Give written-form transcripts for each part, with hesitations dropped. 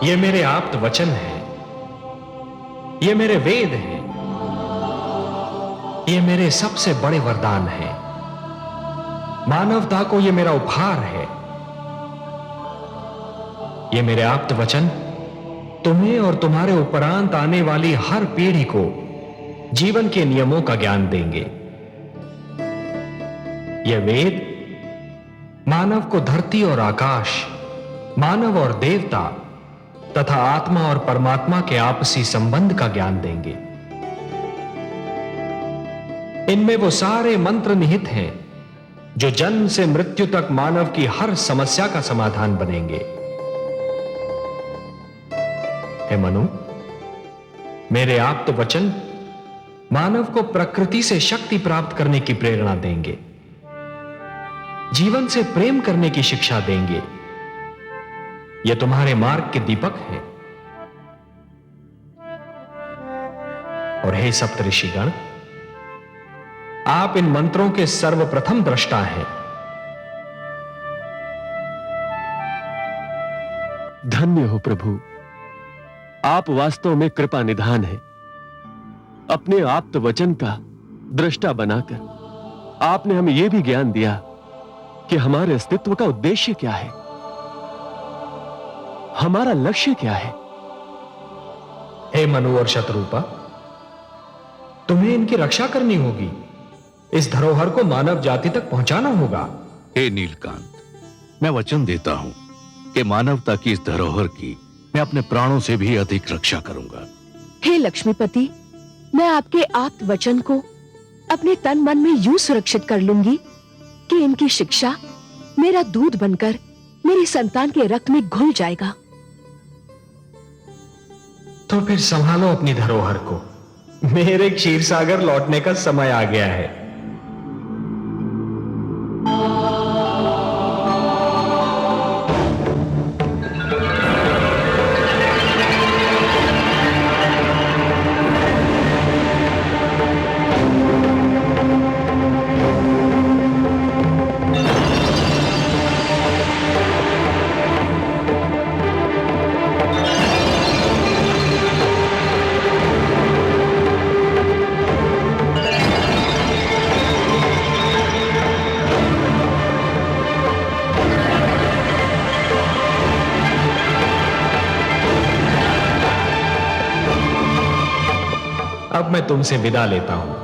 ये मेरे आप्त वचन हैं, ये मेरे वेद हैं, ये मेरे सबसे बड़े वरदान हैं। मानवता को ये मेरा उपहार है। ये मेरे आप्त वचन तुम्हें और तुम्हारे उपरांत आने वाली हर पीढ़ी को जीवन के नियमों का ज्ञान देंगे। ये वेद मानव को धरती और आकाश, मानव और देवता तथा आत्मा और परमात्मा के आपसी संबंध का ज्ञान देंगे। इनमें वो सारे मंत्र निहित हैं जो जन्म से मृत्यु तक मानव की हर समस्या का समाधान बनेंगे। हे मनु, मेरे आप्त वचन मानव को प्रकृति से शक्ति प्राप्त करने की प्रेरणा देंगे, जीवन से प्रेम करने की शिक्षा देंगे। ये तुम्हारे मार्ग के दीपक हैं। और हे सप्तऋषिगण, आप इन मंत्रों के सर्वप्रथम दृष्टा हैं। धन्य हो प्रभु, आप वास्तव में कृपा निधान हैं। अपने आप्त वचन का दृष्टा बनाकर आपने हमें यह भी ज्ञान दिया कि हमारे अस्तित्व का उद्देश्य क्या है, हमारा लक्ष्य क्या है। हे मनु और शतरूपा, तुम्हें इनकी रक्षा करनी होगी। इस धरोहर को मानव जाति तक पहुंचाना होगा। हे नीलकांत, मैं वचन देता हूं कि मानवता की इस धरोहर की मैं अपने प्राणों से भी अधिक रक्षा करूंगा। हे लक्ष्मीपति, मैं आपके आप्त वचन को अपने तन मन में यूं सुरक्षित कर लूंगी कि इनकी शिक्षा मेरा दूध बनकर मेरी संतान के रक्त में घुल जाएगा। तो फिर संभालो अपनी धरोहर को। मेरे क्षीर सागर लौटने का समय आ गया है। अब मैं तुमसे विदा लेता हूं।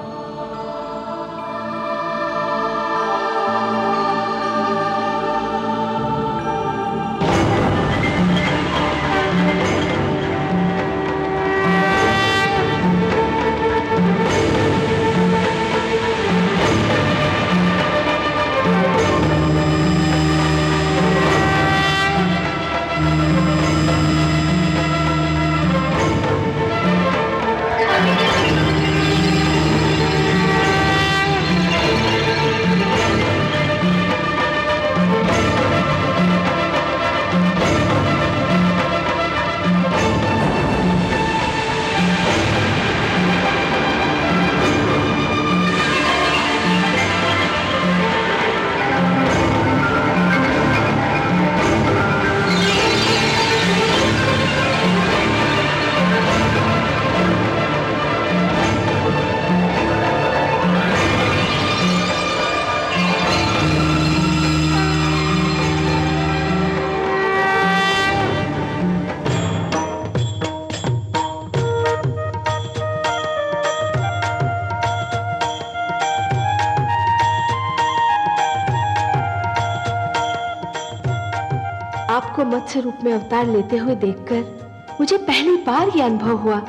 आपको मत्स्य रूप में अवतार लेते हुए देखकर मुझे पहली बार यह अनुभव हुआ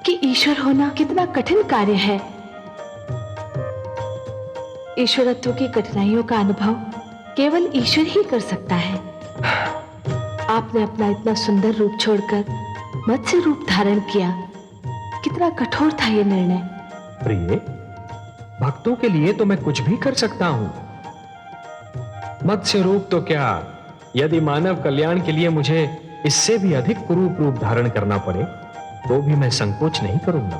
कि ईश्वर होना कितना कठिन कार्य है। ईश्वरत्व की कठिनाइयों का अनुभव केवल ईश्वर ही कर सकता है। आपने अपना इतना सुंदर रूप छोड़कर मत्स्य रूप धारण किया। कितना कठोर था यह निर्णय। प्रिय, भक्तों के लिए तो मैं कुछ भी कर सकता हूं। मत्स्य रूप तो क्या, यदि मानव कल्याण के लिए मुझे इससे भी अधिक कुरूप रूप धारण करना पड़े तो भी मैं संकोच नहीं करूंगा।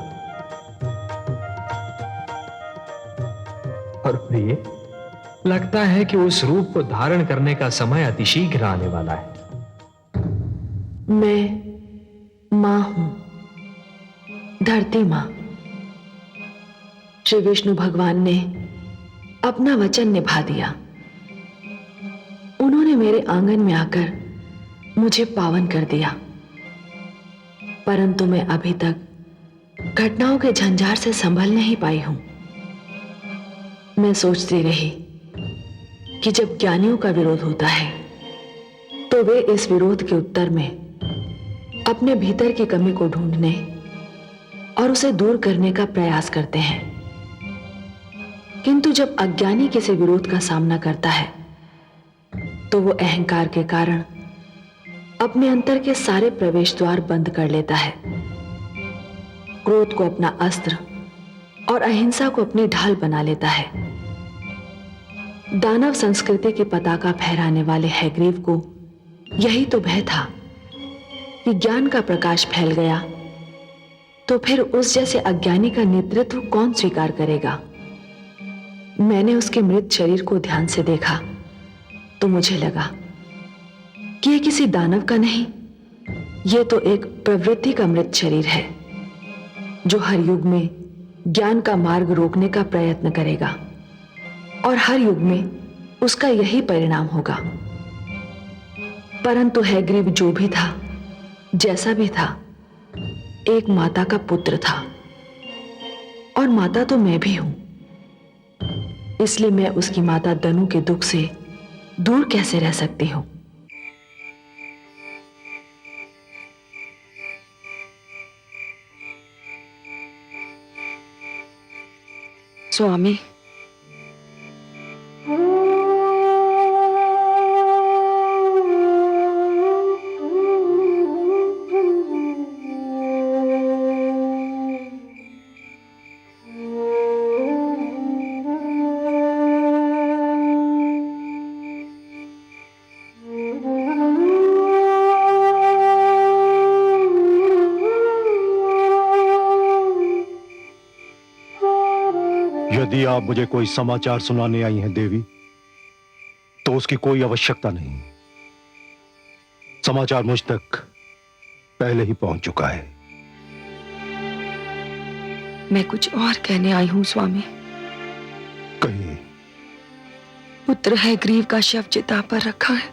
और प्रिय, लगता है कि उस रूप को धारण करने का समय अतिशीघ्र आने वाला है। मैं मां हूं, धरती मां। श्री विष्णु भगवान ने अपना वचन निभा दिया। उन्होंने मेरे आंगन में आकर मुझे पावन कर दिया, परंतु मैं अभी तक घटनाओं के झंझार से संभल नहीं पाई हूं। मैं सोचती रही कि जब ज्ञानियों का विरोध होता है तो वे इस विरोध के उत्तर में अपने भीतर की कमी को ढूंढने और उसे दूर करने का प्रयास करते हैं, किंतु जब अज्ञानी किसी विरोध का सामना करता है तो वो अहंकार के कारण अपने अंतर के सारे प्रवेश द्वार बंद कर लेता है, क्रोध को अपना अस्त्र और अहिंसा को अपनी ढाल बना लेता है। दानव संस्कृति की पताका फहराने वाले हैग्रीव को यही तो भय था कि ज्ञान का प्रकाश फैल गया तो फिर उस जैसे अज्ञानी का नेतृत्व कौन स्वीकार करेगा। मैंने उसके मृत शरीर को ध्यान से देखा तो मुझे लगा कि यह किसी दानव का नहीं, यह तो एक प्रवृत्ति का मृत शरीर है जो हर युग में ज्ञान का मार्ग रोकने का प्रयत्न करेगा और हर युग में उसका यही परिणाम होगा। परंतु हैग्रीव जो भी था, जैसा भी था, एक माता का पुत्र था और माता तो मैं भी हूं। इसलिए मैं उसकी माता दनु के दुख से दूर कैसे रह सकती हूं। स्वामी, यदि आप मुझे कोई समाचार सुनाने आई हैं देवी, तो उसकी कोई आवश्यकता नहीं। समाचार मुझ तक पहले ही पहुंच चुका है। मैं कुछ और कहने आई हूं स्वामी। कहिए। पुत्र हैग्रीव का शव चिता पर रखा है,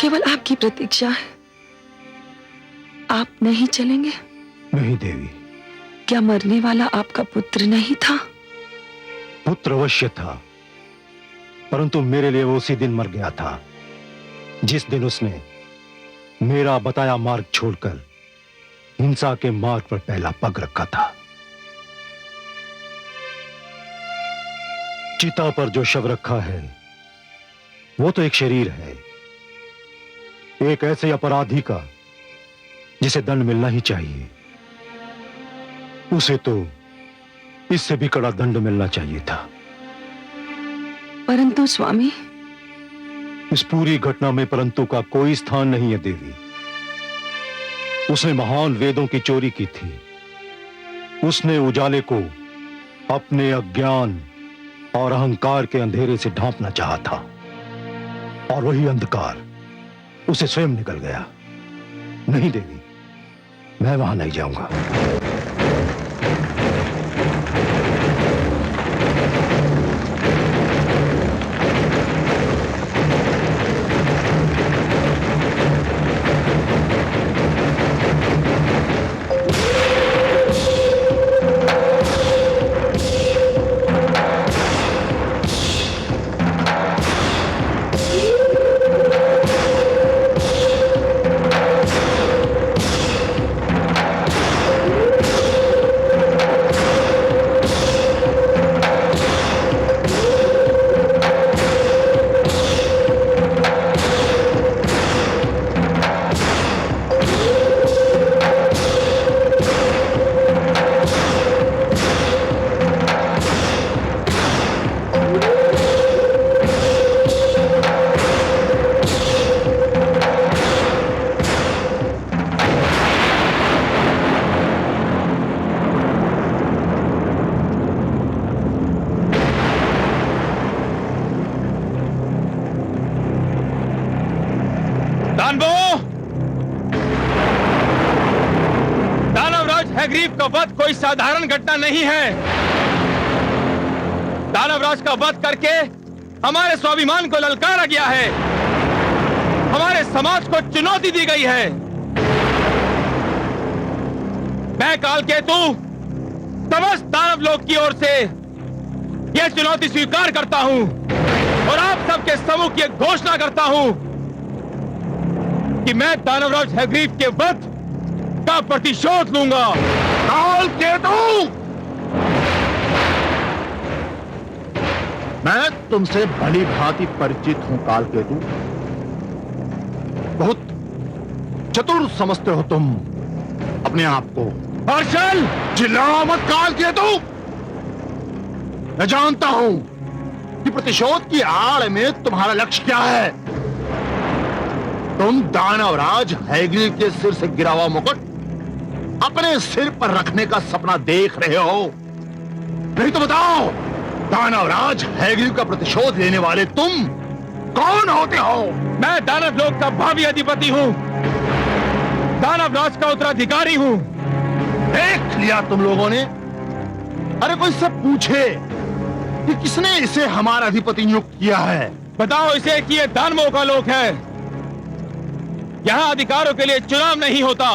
केवल आपकी प्रतीक्षा है। आप नहीं चलेंगे? नहीं देवी। क्या मरने वाला आपका पुत्र नहीं था? पुत्र अवश्य था, परंतु मेरे लिए वो उसी दिन मर गया था जिस दिन उसने मेरा बताया मार्ग छोड़कर हिंसा के मार्ग पर पहला पग रखा था। चिता पर जो शव रखा है वो तो एक शरीर है, एक ऐसे अपराधी का जिसे दंड मिलना ही चाहिए। उसे तो इससे भी कड़ा दंड मिलना चाहिए था। परंतु स्वामी, इस पूरी घटना में परंतु का कोई स्थान नहीं है देवी। उसने महान वेदों की चोरी की थी। उसने उजाले को अपने अज्ञान और अहंकार के अंधेरे से ढांपना चाहा था, और वही अंधकार उसे स्वयं निकल गया। नहीं देवी, मैं वहां नहीं जाऊंगा। दानवो, दानवराज हैग्रीव का वध कोई साधारण घटना नहीं है। दानवराज का वध करके हमारे स्वाभिमान को ललकारा गया है, हमारे समाज को चुनौती दी गई है। मैं कालकेतु समस्त दानव लोक की ओर से यह चुनौती स्वीकार करता हूं और आप सबके समूह की एक घोषणा करता हूं कि मैं दानवराज हैग्रीव के वध का प्रतिशोध लूंगा। कालकेतु, मैं तुमसे भली भांति परिचित हूं कालकेतु। बहुत चतुर समझते हो तुम अपने आप को। हर्षल, चिल्लाओ मत कालकेतु। मैं जानता हूं कि प्रतिशोध की आड़ में तुम्हारा लक्ष्य क्या है। तुम दानवराज हैग्रीव के सिर से गिरा हुआ मुकुट अपने सिर पर रखने का सपना देख रहे हो। नहीं तो बताओ, दानवराज हैग्रीव का प्रतिशोध लेने वाले तुम कौन होते हो? मैं दानव लोक का भावी अधिपति हूं, दानवराज का उत्तराधिकारी हूं। देख लिया तुम लोगों ने। अरे कोई से पूछे कि किसने इसे हमारा अधिपति नियुक्त किया है? बताओ इसे कि यह दानवों का लोक है। यहां अधिकारों के लिए चुनाव नहीं होता,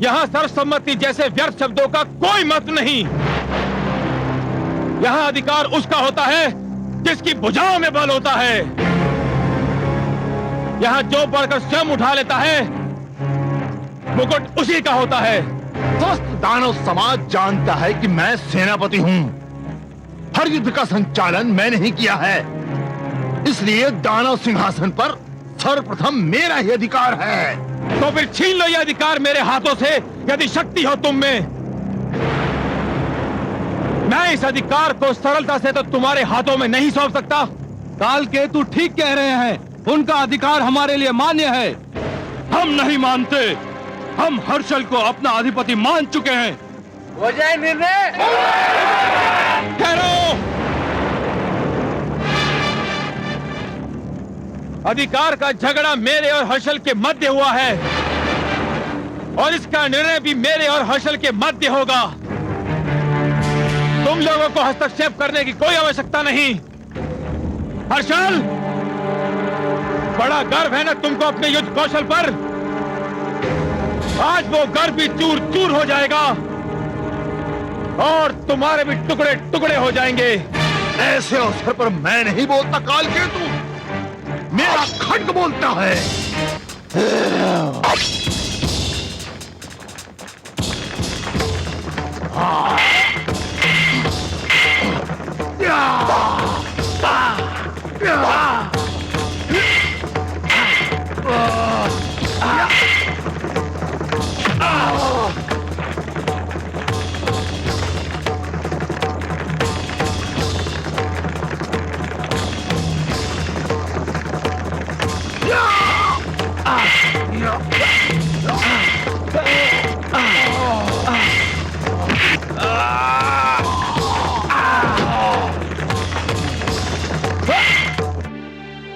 यहां सर्वसम्मति जैसे व्यर्थ शब्दों का कोई मत नहीं। यहां अधिकार उसका होता है जिसकी भुजाओं में बल होता है। यहां जो बढ़कर स्वयं उठा लेता है मुकुट उसी का होता है। स्वस्थ दानव समाज जानता है कि मैं सेनापति हूं। हर युद्ध का संचालन मैंने ही किया है, इसलिए दानव सिंहासन पर सर्वप्रथम मेरा ही अधिकार है। तो फिर छीन लो यह अधिकार मेरे हाथों से, यदि शक्ति हो तुम में। मैं इस अधिकार को सरलता से तो तुम्हारे हाथों में नहीं सौंप सकता। कालकेतु ठीक कह रहे हैं, उनका अधिकार हमारे लिए मान्य है। हम नहीं मानते, हम हर्षल को अपना अधिपति मान चुके हैं। हो जाए निर्णय। ठहरो। अधिकार का झगड़ा मेरे और हर्षल के मध्य हुआ है और इसका निर्णय भी मेरे और हर्षल के मध्य होगा। तुम लोगों को हस्तक्षेप करने की कोई आवश्यकता नहीं। हर्षल, बड़ा गर्व है ना तुमको अपने युद्ध कौशल पर। आज वो गर्व भी चूर चूर हो जाएगा और तुम्हारे भी टुकड़े टुकड़े हो जाएंगे। ऐसे अवसर पर मैं नहीं बोलता कालकेतु, मेरा खड्ग बोलता है।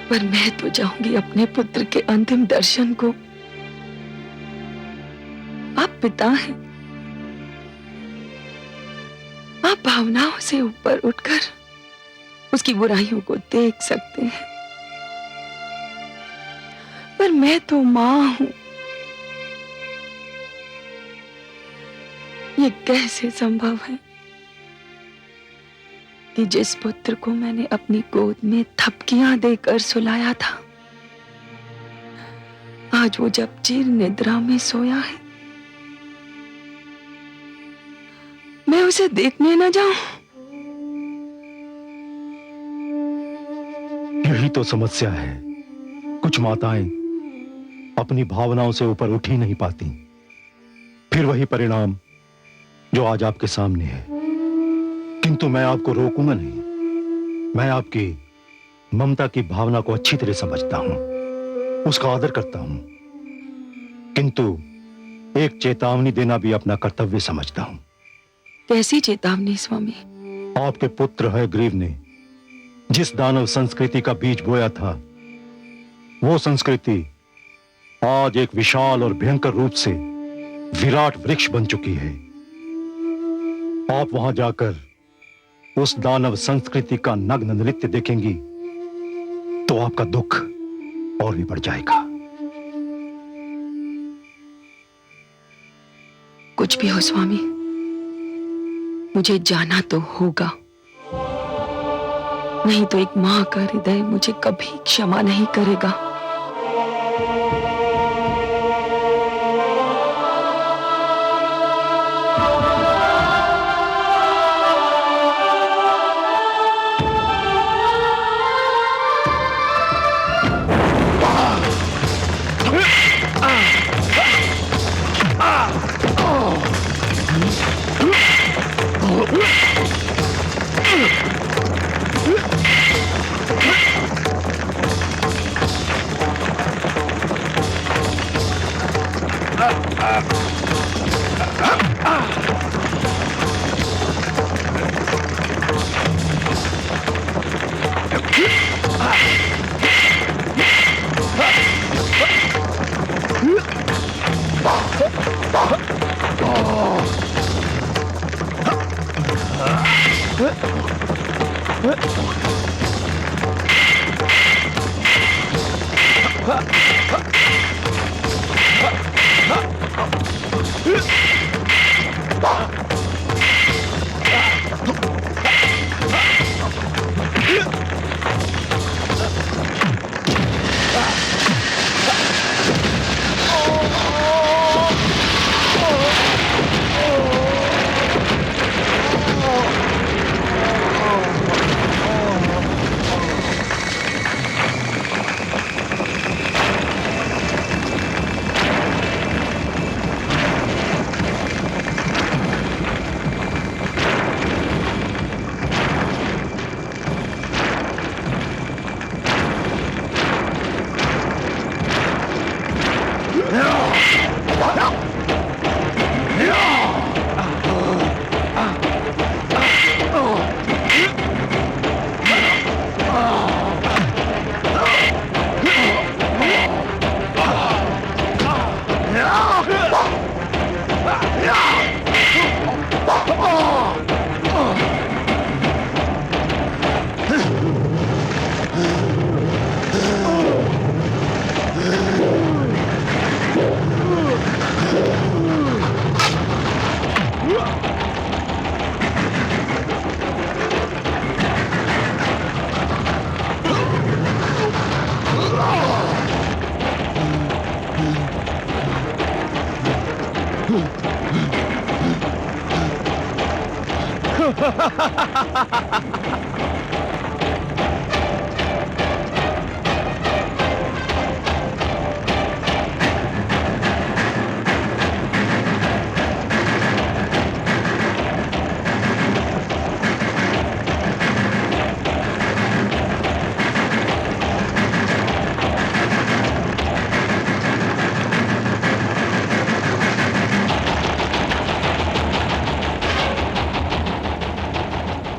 पर मैं तो चाहूंगी अपने पुत्र के अंतिम दर्शन को। आप पिता हैं, आप भावनाओं से ऊपर उठकर उसकी बुराइयों को देख सकते हैं, पर मैं तो मां हूं। ये कैसे संभव है कि जिस पुत्र को मैंने अपनी गोद में थपकियां देकर सुलाया था, आज वो जब चिर निद्रा में सोया है, मैं उसे देखने न जाऊं। यही तो समस्या है। कुछ माताएं अपनी भावनाओं से ऊपर उठ ही नहीं पाती, फिर वही परिणाम जो आज आपके सामने है। किंतु मैं आपको रोकूंगा नहीं। मैं आपकी ममता की भावना को अच्छी तरह समझता हूं, उसका आदर करता हूं, किंतु एक चेतावनी देना भी अपना कर्तव्य समझता हूं। कैसी चेतावनी स्वामी? आपके पुत्र हैग्रीव ने जिस दानव संस्कृति का बीज बोया था, वो संस्कृति आज एक विशाल और भयंकर रूप से विराट वृक्ष बन चुकी है। आप वहां जाकर उस दानव संस्कृति का नग्न नृत्य देखेंगी तो आपका दुख और भी बढ़ जाएगा। कुछ भी हो स्वामी, मुझे जाना तो होगा, नहीं तो एक मां का हृदय मुझे कभी क्षमा नहीं करेगा।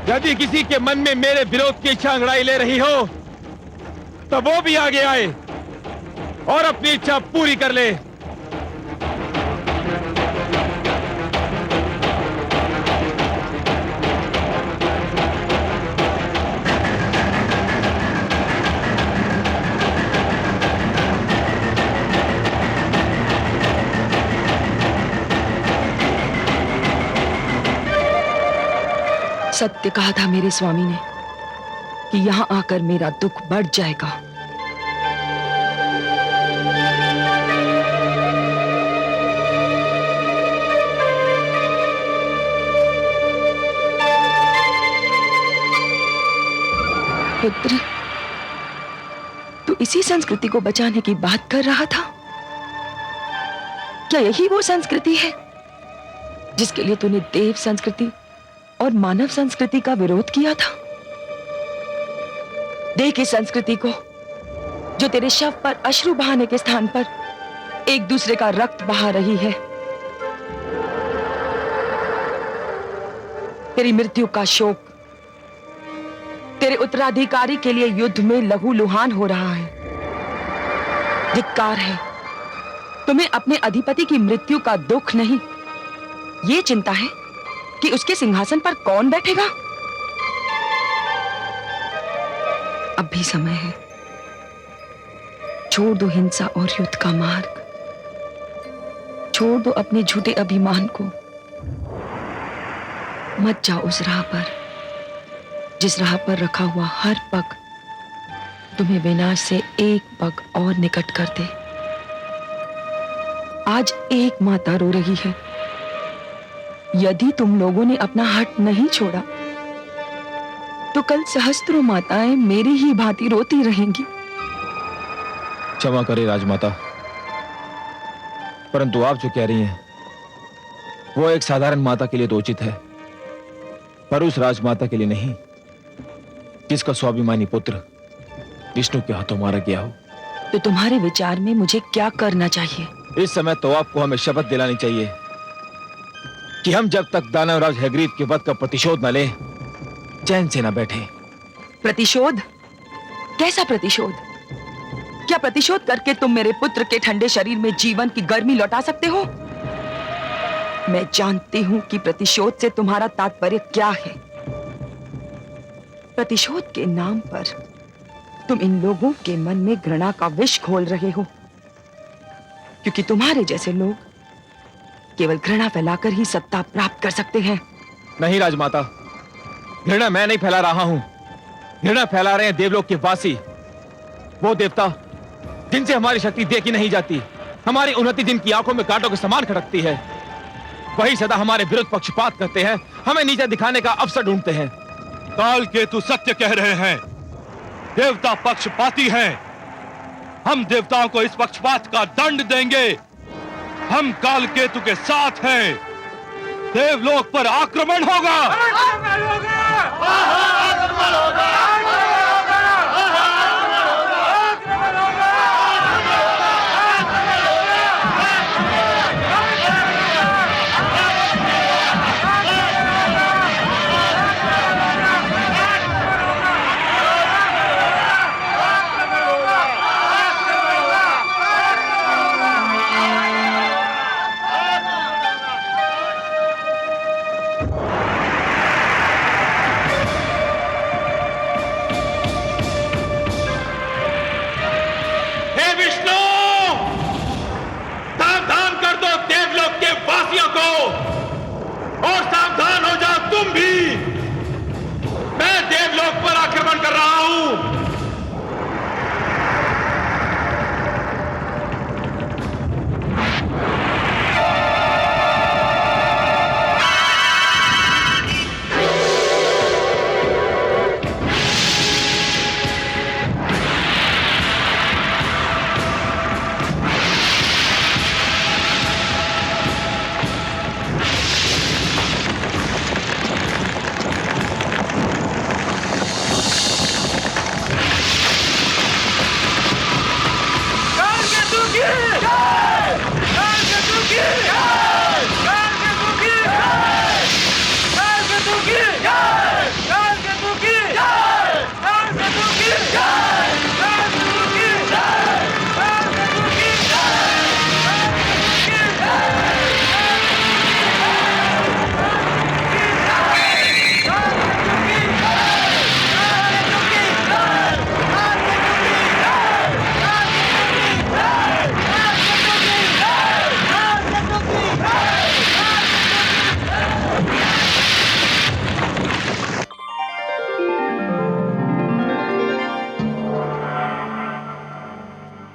यदि किसी के मन में मेरे विरोध की इच्छा अंगड़ाई ले रही हो तो वो भी आगे आए और अपनी इच्छा पूरी कर ले। सत्य कहा था मेरे स्वामी ने कि यहां आकर मेरा दुख बढ़ जाएगा। पुत्र, तू इसी संस्कृति को बचाने की बात कर रहा था? क्या यही वो संस्कृति है जिसके लिए तूने देव संस्कृति और मानव संस्कृति का विरोध किया था? देख इस संस्कृति को जो तेरे शव पर अश्रु बहाने के स्थान पर एक दूसरे का रक्त बहा रही है। तेरी मृत्यु का शोक तेरे उत्तराधिकारी के लिए युद्ध में लहूलुहान हो रहा है। धिक्कार है तुम्हें अपने अधिपति की मृत्यु का दुख नहीं, ये चिंता है कि उसके सिंहासन पर कौन बैठेगा। अब भी समय है, छोड़ दो हिंसा और युद्ध का मार्ग, छोड़ दो अपने झूठे अभिमान को। मत जाओ उस राह पर जिस राह पर रखा हुआ हर पग तुम्हें विनाश से एक पग और निकट कर दे। आज एक माता रो रही है, यदि तुम लोगों ने अपना हट नहीं छोड़ा तो कल सहस्त्रों माताएं मेरी ही भांति रोती रहेंगी। क्षमा करे राजमाता, परंतु आप जो कह रही हैं वो एक साधारण माता के लिए तो उचित है, पर उस राजमाता के लिए नहीं जिसका स्वाभिमानी पुत्र विष्णु के हाथों मारा गया हो। तो तुम्हारे विचार में मुझे क्या करना चाहिए? इस समय तो आपको हमें शपथ दिलानी चाहिए कि हम जब तक दानवराज हैग्रीव के वध का प्रतिशोध न लें, चैन से न बैठे। प्रतिशोध? कैसा प्रतिशोध? क्या प्रतिशोध करके तुम मेरे पुत्र के ठंडे शरीर में जीवन की गर्मी लौटा सकते हो? मैं जानती हूं कि प्रतिशोध से तुम्हारा तात्पर्य क्या है। प्रतिशोध के नाम पर तुम इन लोगों के मन में घृणा का विष घोल रहे हो, क्योंकि तुम्हारे जैसे लोग केवल घृणा फैलाकर ही सत्ता प्राप्त कर सकते हैं। नहीं राजमाता, घृणा मैं नहीं फैला रहा हूं, घृणा फैला रहे हैं देवलोक के वासी, वो देवता जिनसे हमारी शक्ति देखी नहीं जाती, हमारी उन्नति जिनकी आंखों में कांटों के समान खड़कती है, वही सदा हमारे विरुद्ध पक्षपात करते हैं, हमें नीचे दिखाने का अवसर ढूंढते हैं। काल केतु सत्य कह रहे हैं, देवता पक्षपाती हैं। हम देवताओं को इस पक्षपात का दंड देंगे। हम काल केतु के साथ हैं। देवलोक पर आक्रमण होगा। और सावधान हो जाओ तुम भी, मैं देवलोक पर आक्रमण कर रहा हूं।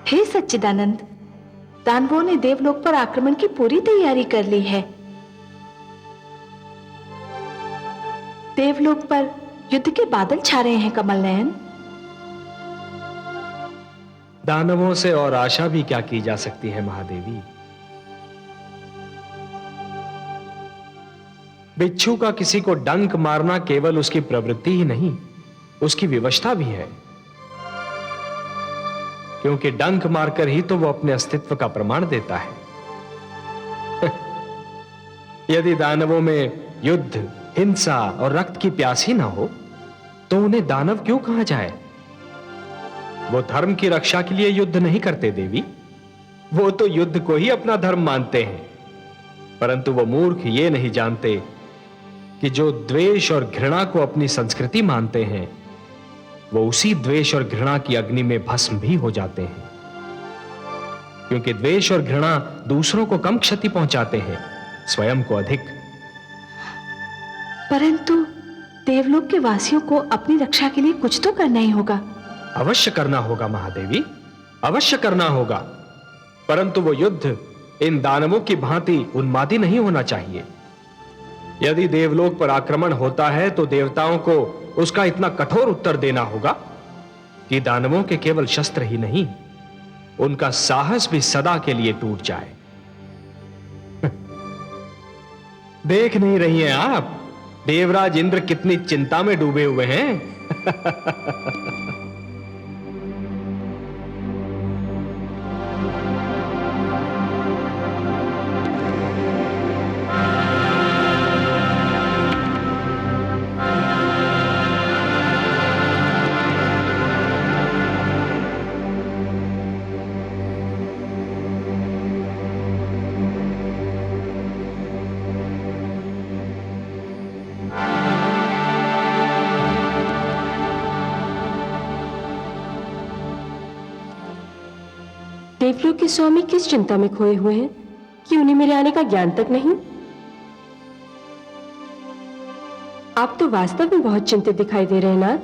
हे सच्चिदानंद, दानवों ने देवलोक पर आक्रमण की पूरी तैयारी कर ली है। देवलोक पर युद्ध के बादल छा रहे हैं कमल नयन। दानवों से और आशा भी क्या की जा सकती है महादेवी। बिच्छू का किसी को डंक मारना केवल उसकी प्रवृत्ति ही नहीं, उसकी विवशता भी है, क्योंकि डंक मारकर ही तो वो अपने अस्तित्व का प्रमाण देता है। यदि दानवों में युद्ध, हिंसा और रक्त की प्यास ही ना हो तो उन्हें दानव क्यों कहा जाए? वो धर्म की रक्षा के लिए युद्ध नहीं करते देवी, वो तो युद्ध को ही अपना धर्म मानते हैं, परंतु वो मूर्ख ये नहीं जानते कि जो द्वेष और घृणा को अपनी संस्कृति मानते हैं वो उसी द्वेष और घृणा की अग्नि में भस्म भी हो जाते हैं, क्योंकि द्वेष और घृणा दूसरों को कम क्षति पहुंचाते हैं, स्वयं को अधिक। परंतु देवलोक के वासियों को अपनी रक्षा के लिए कुछ तो करना ही होगा। अवश्य करना होगा महादेवी, अवश्य करना होगा, परंतु वो युद्ध इन दानवों की भांति उन्मादी नहीं होना चाहिए। यदि देवलोक पर आक्रमण होता है तो देवताओं को उसका इतना कठोर उत्तर देना होगा कि दानवों के केवल शस्त्र ही नहीं, उनका साहस भी सदा के लिए टूट जाए। देख नहीं रही हैं आप देवराज इंद्र कितनी चिंता में डूबे हुए हैं। देवलोक के स्वामी किस चिंता में खोए हुए हैं कि उन्हें मेरे आने का ज्ञान तक नहीं। आप तो वास्तव में बहुत चिंतित दिखाई दे रहे हैं नाथ।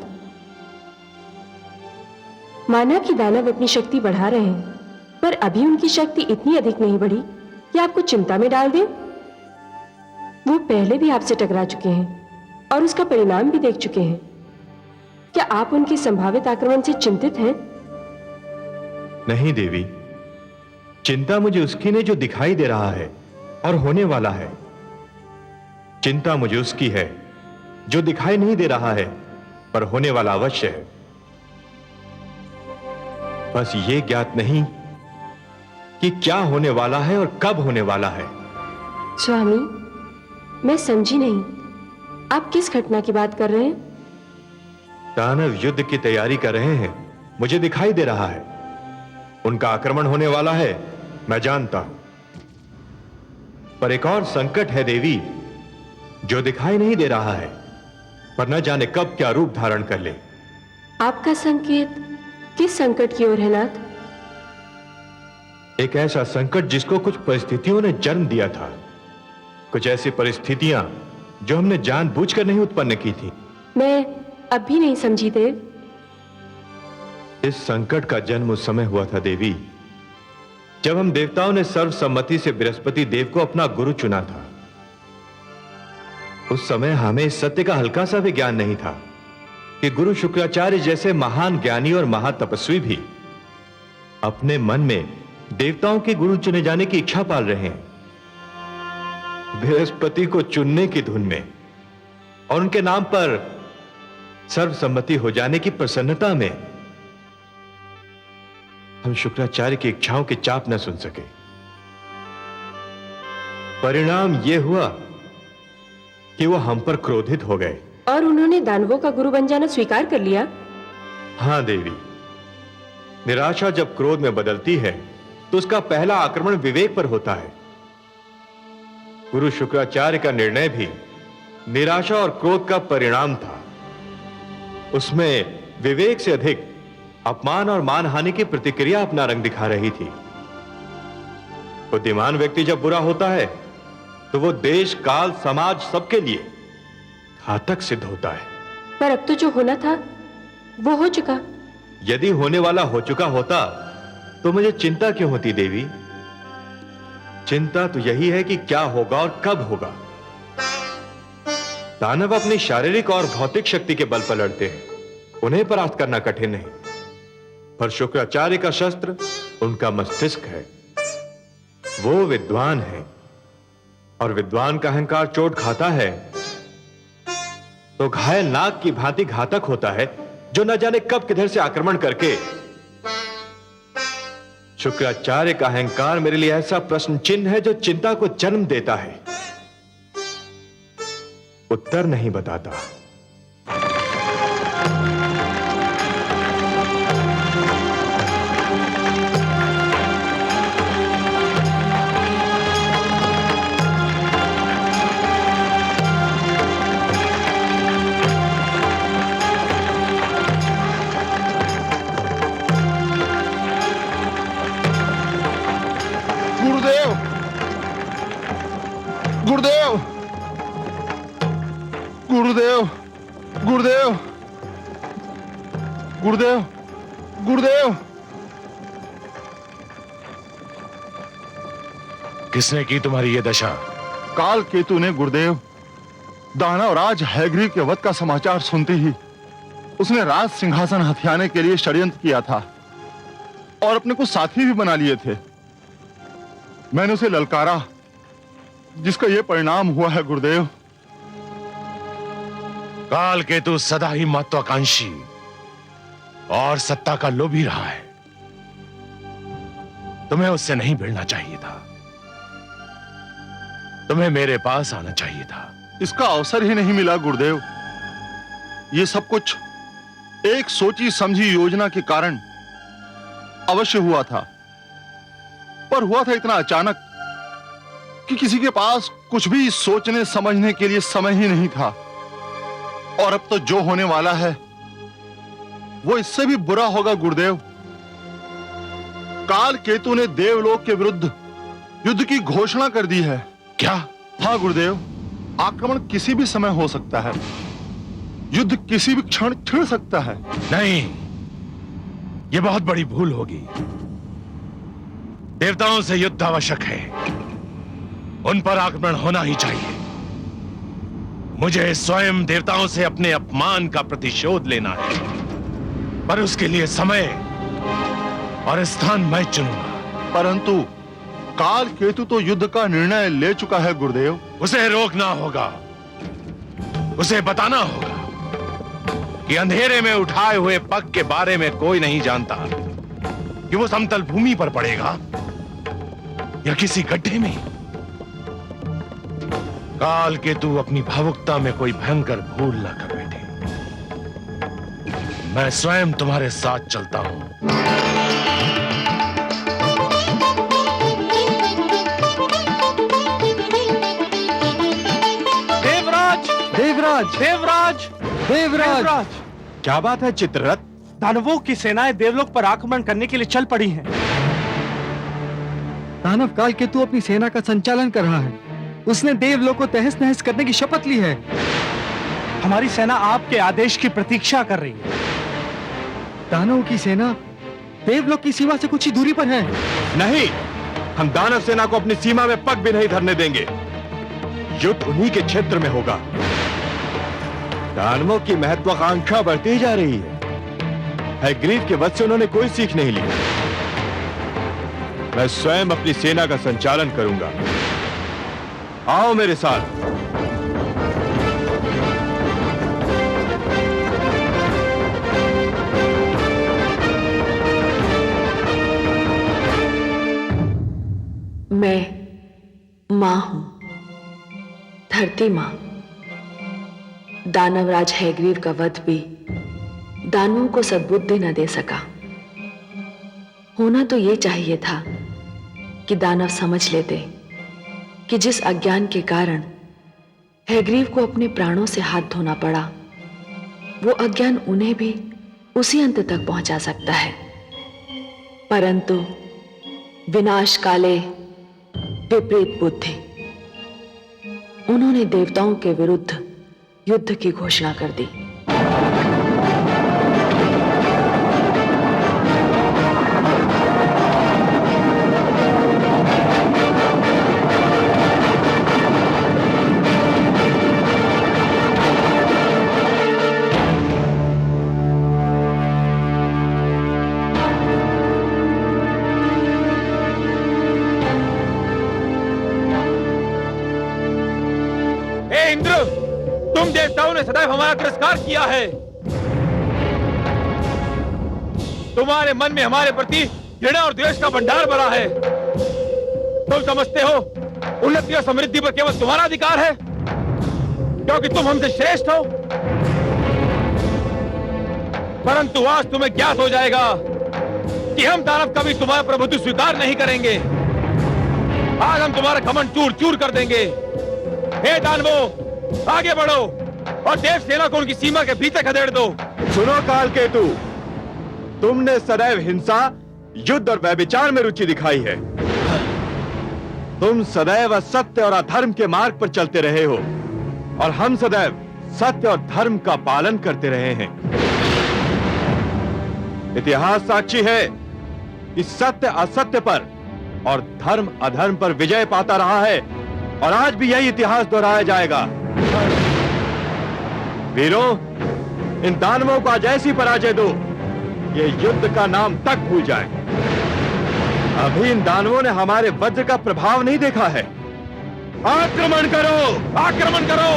माना कि दानव अपनी शक्ति बढ़ा रहे हैं, पर अभी उनकी शक्ति इतनी अधिक नहीं बढ़ी कि आपको चिंता में डाल दें। वो पहले भी आपसे टकरा चुके हैं और उसका परिणाम भी देख चुके हैं। क्या आप उनके संभावित आक्रमण से चिंतित हैं? नहीं देवी, चिंता मुझे उसकी नहीं जो दिखाई दे रहा है और होने वाला है। चिंता मुझे उसकी है जो दिखाई नहीं दे रहा है पर होने वाला अवश्य है। बस ये ज्ञात नहीं कि क्या होने वाला है और कब होने वाला है। स्वामी, मैं समझी नहीं, आप किस घटना की बात कर रहे हैं? दानव युद्ध की तैयारी कर रहे हैं, मुझे दिखाई दे रहा है। उनका आक्रमण होने वाला है, मैं जानता हूं। पर एक और संकट है देवी जो दिखाई नहीं दे रहा है, पर न जाने कब क्या रूप धारण कर ले। आपका संकेत किस संकट की ओर है नाथ? एक ऐसा संकट जिसको कुछ परिस्थितियों ने जन्म दिया था, कुछ ऐसी परिस्थितियां जो हमने जानबूझकर नहीं उत्पन्न की थी। मैं अब भी नहीं समझी देव। इस संकट का जन्म उस समय हुआ था देवी जब हम देवताओं ने सर्वसम्मति से बृहस्पति देव को अपना गुरु चुना था। उस समय हमें इस सत्य का हल्का सा भी ज्ञान नहीं था कि गुरु शुक्राचार्य जैसे महान ज्ञानी और महातपस्वी भी अपने मन में देवताओं के गुरु चुने जाने की इच्छा पाल रहे हैं, बृहस्पति को चुनने की धुन में और उनके नाम पर सर्वसम्मति हो जाने की प्रसन्नता में हम शुक्राचार्य की इच्छाओं की चाप न सुन सके। परिणाम यह हुआ कि वो हम पर क्रोधित हो गए और उन्होंने दानवों का गुरु बन जाना स्वीकार कर लिया। हां देवी, निराशा जब क्रोध में बदलती है तो उसका पहला आक्रमण विवेक पर होता है। गुरु शुक्राचार्य का निर्णय भी निराशा और क्रोध का परिणाम था। उसमें विवेक से अधिक अपमान और मानहानि की प्रतिक्रिया अपना रंग दिखा रही थी। बुद्धिमान व्यक्ति जब बुरा होता है तो वो देश, काल, समाज सबके लिए घातक सिद्ध होता है। पर अब तो जो होना था वो हो चुका। यदि होने वाला हो चुका होता तो मुझे चिंता क्यों होती देवी? चिंता तो यही है कि क्या होगा और कब होगा। दानव अपनी शारीरिक और भौतिक शक्ति के बल पर लड़ते हैं, उन्हें परास्त करना कठिन नहीं, पर शुक्राचार्य का शस्त्र उनका मस्तिष्क है। वो विद्वान है और विद्वान का अहंकार चोट खाता है तो घायल नाग की भांति घातक होता है, जो न जाने कब किधर से आक्रमण करके। शुक्राचार्य का अहंकार मेरे लिए ऐसा प्रश्न चिन्ह है जो चिंता को जन्म देता है, उत्तर नहीं बताता। गुरुदेव, गुरुदेव, गुरुदेव, गुरुदेव, गुरुदेव। किसने की तुम्हारी ये दशा? काल केतु ने गुरुदेव। दानवराज हैग्रीव के वध का समाचार सुनते ही उसने राज सिंहासन हथियाने के लिए षड्यंत्र किया था और अपने को साथी भी बना लिए थे। मैंने उसे ललकारा, जिसका यह परिणाम हुआ है गुरुदेव। काल केतु सदा ही महत्वाकांक्षी और सत्ता का लोभी रहा है। तुम्हें उससे नहीं भिड़ना चाहिए था, तुम्हें मेरे पास आना चाहिए था। इसका अवसर ही नहीं मिला गुरुदेव। यह सब कुछ एक सोची समझी योजना के कारण अवश्य हुआ था, पर हुआ था इतना अचानक कि किसी के पास कुछ भी सोचने समझने के लिए समय ही नहीं था। और अब तो जो होने वाला है वो इससे भी बुरा होगा गुरुदेव। काल केतु ने देवलोक के विरुद्ध युद्ध की घोषणा कर दी है। क्या? हाँ गुरुदेव, आक्रमण किसी भी समय हो सकता है, युद्ध किसी भी क्षण छिड़ सकता है। नहीं, यह बहुत बड़ी भूल होगी। देवताओं से युद्ध आवश्यक है, उन पर आक्रमण होना ही चाहिए। मुझे स्वयं देवताओं से अपने अपमान का प्रतिशोध लेना है, पर उसके लिए समय और स्थान मैं चुनूंगा। परंतु काल केतु तो युद्ध का निर्णय ले चुका है गुरुदेव। उसे रोकना होगा, उसे बताना होगा कि अंधेरे में उठाए हुए पग के बारे में कोई नहीं जानता कि वो समतल भूमि पर पड़ेगा या किसी गड्ढे में। काल केतु अपनी भावुकता में कोई भयंकर भूल न कर बैठे। मैं स्वयं तुम्हारे साथ चलता हूं। देवराज, देवराज, देवराज, देवराज। क्या बात है चित्ररथ? दानवों की सेनाएं देवलोक पर आक्रमण करने के लिए चल पड़ी हैं। दानव काल केतु अपनी सेना का संचालन कर रहा है। उसने देवलोक को तहस नहस करने की शपथ ली है। हमारी सेना आपके आदेश की प्रतीक्षा कर रही है। दानवों की सेना देवलोक की सीमा से कुछ ही दूरी पर है। नहीं, हम दानव सेना को अपनी सीमा में पग भी नहीं धरने देंगे। युद्ध उन्हीं के क्षेत्र में होगा। दानवों की महत्वाकांक्षा बढ़ती जा रही है। हैग्रीव के वध से उन्होंने कोई सीख नहीं ली। मैं स्वयं अपनी सेना का संचालन करूंगा। आओ मेरे साथ। मैं मां हूं, धरती मां। दानवराज हैग्रीव का वध भी दानवों को सद्बुद्धि न दे सका। होना तो यह चाहिए था कि दानव समझ लेते कि जिस अज्ञान के कारण हैग्रीव को अपने प्राणों से हाथ धोना पड़ा, वो अज्ञान उन्हें भी उसी अंत तक पहुंचा सकता है। परंतु विनाश काले विपरीत बुद्धि, उन्होंने देवताओं के विरुद्ध युद्ध की घोषणा कर दी। इंद्र, तुम देवताओं ने सदैव हमारा तिरस्कार किया है। तुम्हारे मन में हमारे प्रति घृणा और द्वेष का भंडार भरा है। तुम समझते हो उन्नति और समृद्धि पर केवल तुम्हारा अधिकार है, क्योंकि तुम हमसे श्रेष्ठ हो। परंतु आज तुम्हें ज्ञात हो जाएगा कि हम दानव कभी तुम्हारा प्रभुत्व स्वीकार नहीं करेंगे। आज हम तुम्हारा घमंड चूर चूर कर देंगे। हे दानवों, आगे बढ़ो और देव सेना को उनकी सीमा के भीतर खदेड़ दो। सुनो काल केतु, तुमने सदैव हिंसा, युद्ध और व्यभिचार में रुचि दिखाई है। तुम सदैव सत्य और अधर्म के मार्ग पर चलते रहे हो और हम सदैव सत्य और धर्म का पालन करते रहे हैं। इतिहास साक्षी है कि सत्य असत्य पर और धर्म अधर्म पर विजय पाता रहा है और आज भी यही इतिहास दोहराया जाएगा। वीरों, इन दानवों को आज ऐसी पराजय दो ये युद्ध का नाम तक भूल जाए। अभी इन दानवों ने हमारे वज्र का प्रभाव नहीं देखा है। आक्रमण करो, आक्रमण करो।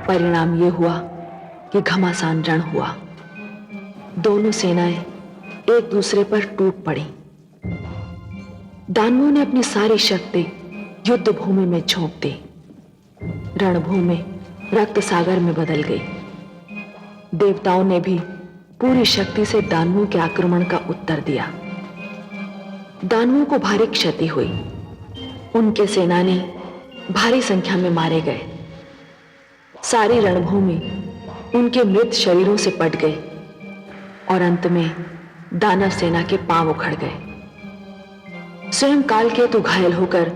परिणाम ये हुआ कि घमासान रण हुआ। दोनों सेनाएं एक दूसरे पर टूट पड़ी। दानवों ने अपनी सारी शक्ति युद्ध भूमि में झोंक दी। रणभूमि रक्त सागर में बदल गई। देवताओं ने भी पूरी शक्ति से दानवों के आक्रमण का उत्तर दिया। दानवों को भारी क्षति हुई। उनके सेनानी भारी संख्या में मारे गए। सारी रणभूमि उनके मृत शरीरों से पट गई और अंत में दानव सेना के पांव उखड़ गए। स्वयं कालकेतु घायल होकर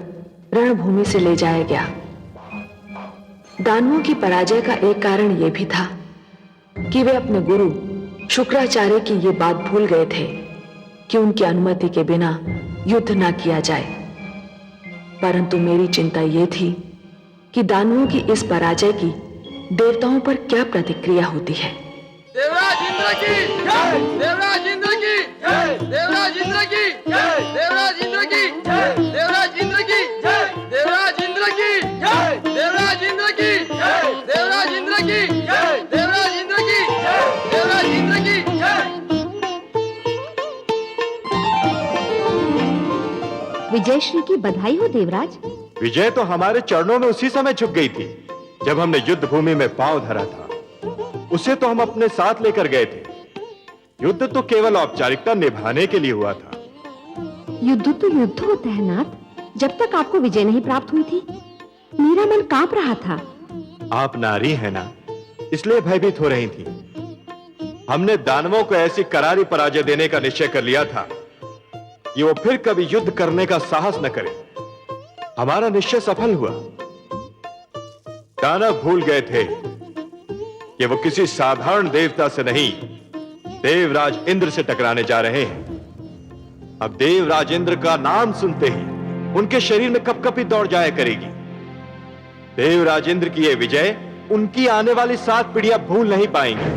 रणभूमि से ले जाया गया। दानवों की पराजय का एक कारण यह भी था कि वे अपने गुरु शुक्राचार्य की ये बात भूल गए थे कि उनकी अनुमति के बिना युद्ध ना किया जाए। परंतु मेरी चिंता यह थी कि दानवों की इस पराजय की देवताओं पर क्या प्रतिक्रिया होती है। देवराज इंद्र की जय, देवराज इंद्र की जय, देवराज इंद्र की जय, देवराज इंद्र की जय, देवराज इंद्र की जय, देवराज इंद्र की जय, देवराज इंद्र की जय, देवराज इंद्र की जय, देवराज इंद्र की जय, देवराज इंद्र की जय। विजयश्री की बधाई हो देवराज। विजय तो हमारे चरणों में उसी समय झुक गई थी जब हमने युद्ध भूमि में पांव धरा था। उसे तो हम अपने साथ लेकर गए थे। युद्ध तो केवल औपचारिकता निभाने के लिए हुआ था। युद्ध तो युद्ध होता है नाथ। जब तक आपको विजय नहीं प्राप्त हुई थी मेरा मन कांप रहा था। आप नारी हैं ना, इसलिए भयभीत हो रही थी। हमने दानवों को ऐसी करारी पराजय देने का निश्चय कर लिया था कि वो फिर कभी युद्ध करने का साहस न करें। हमारा निश्चय सफल हुआ। दानव भूल गए थे कि वो किसी साधारण देवता से नहीं, देवराज इंद्र से टकराने जा रहे हैं। अब देवराज इंद्र का नाम सुनते ही उनके शरीर में कपकपी दौड़ जाया करेगी। देवराज इंद्र की यह विजय उनकी आने वाली 7 पीढ़ियां भूल नहीं पाएंगी।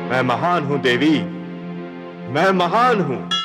मैं महान हूं देवी, मैं महान हूं।